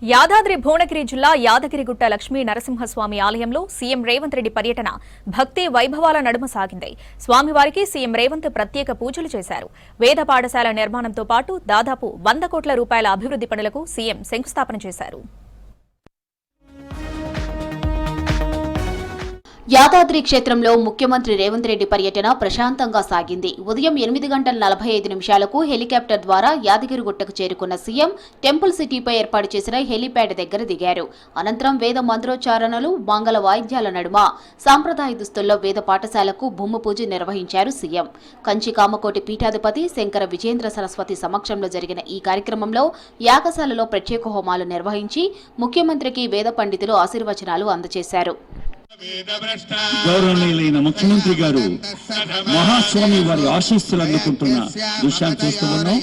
యాదాద్రి భువనగిరి జిల్లా యాదగిరిగుట్ట లక్ష్మీ నరసింహస్వామి ఆలయంలో సీఎం రేవంత్ రెడ్డి పర్యటన భక్తి వైభవాల నడుమ సాగింది. స్వామివారికి సీఎం రేవంత్ ప్రత్యేక పూజలు చేశారు. వేద పాఠశాల నిర్మాణంతో పాటు దాదాపు 100 కోట్ల రూపాయల అభివృద్ధి పనులకు సీఎం శంకుస్థాపన చేశారు. యాదాద్రి క్షేత్రంలో ముఖ్యమంత్రి రేవంత్ రెడ్డి పర్యటన ప్రశాంతంగా సాగింది. ఉదయం 8:45 హెలికాప్టర్ ద్వారా యాదగిరిగుట్టకు చేరుకున్న సీఎం టెంపుల్ సిటీపై ఏర్పాటు చేసిన హెలీప్యాడ్ దగ్గర దిగారు. అనంతరం వేద మంత్రోచ్చారణలు, మంగళ వాయిద్యాల నడుమ సాంప్రదాయ దుస్తుల్లో వేద పాఠశాలకు భూమి పూజ నిర్వహించారు సీఎం. కంచి కామకోటి పీఠాధిపతి శంకర విజేంద్ర సరస్వతి సమక్షంలో జరిగిన ఈ కార్యక్రమంలో యాగశాలలో ప్రత్యేక హోమాలు నిర్వహించి ముఖ్యమంత్రికి వేద పండితులు ఆశీర్వచనాలు అందజేశారు. గౌరవనీయులైన ముఖ్యమంత్రి గారు మహాస్వామి వారి ఆశీస్సులు అందుకుంటున్న దృశ్యాన్ని చూస్తూ ఉన్నాం.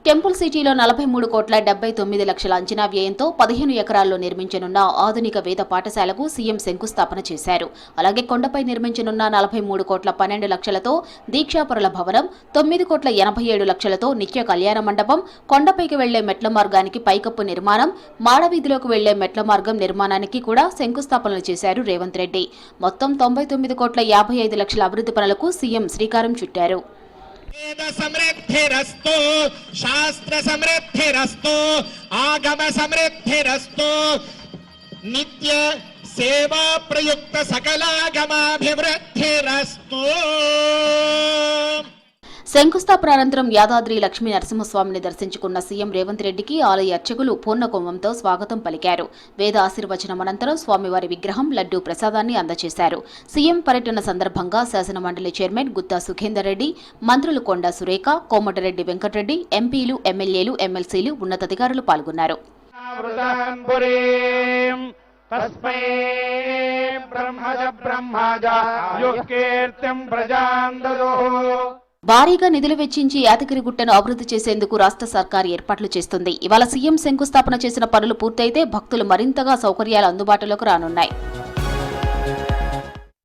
టెంపుల్ సిటీలో 43,79,00,000 అంచనా వ్యయంతో 15 ఎకరాల్లో నిర్మించనున్న ఆధునిక వేద పాఠశాలకు సీఎం శంకుస్థాపన చేశారు. అలాగే కొండపై నిర్మించనున్న 43,12,00,000తో దీక్షాపరుల భవనం, 9,87,00,000తో నిత్య కళ్యాణ మండపం, కొండపైకి వెళ్లే మెట్ల మార్గానికి పైకప్పు నిర్మాణం, మాడవీధిలోకి వెళ్లే మెట్ల మార్గం నిర్మాణానికి కూడా శంకుస్థాపనలు చేశారు రేవంత్ రెడ్డి. మొత్తం 99,55,00,000 అభివృద్ధి పనులకు సీఎం శ్రీకారం చుట్టారు. वेद समृद्धिरस्तु, शास्त्र समृद्धिरस्तु, आगम समृद्धिरस्तु, नित्य सेवा प्रयुक्त सकलागमाभिवृद्धिरस्तु. శంకుస్థాపన అనంతరం యాదాద్రి లక్ష్మీ నరసింహస్వామిని దర్శించుకున్న సీఎం రేవంత్ రెడ్డికి ఆలయ అర్చకులు పూర్ణకుంభంతో స్వాగతం పలికారు. వేద ఆశీర్వచనం అనంతరం స్వామివారి విగ్రహం, లడ్డూ ప్రసాదాన్ని అందజేశారు. సీఎం పర్యటన సందర్భంగా శాసనమండలి చైర్మన్ గుత్తా సుఖేందర్ రెడ్డి, మంత్రులు కొండా సురేఖ, కోమటిరెడ్డి వెంకటరెడ్డి, ఎంపీలు, ఎమ్మెల్యేలు, ఎమ్మెల్సీలు, ఉన్నతాధికారులు పాల్గొన్నారు. భారీగా నిధులు వెచ్చించి యాదగిరిగుట్టను అభివృద్ధి చేసేందుకు రాష్ట్ర సర్కారు ఏర్పాట్లు చేస్తుంది. ఇవాళ సీఎం శంకుస్థాపన చేసిన పనులు పూర్తయితే భక్తులు మరింతగా సౌకర్యాలు అందుబాటులోకి రానున్నాయి.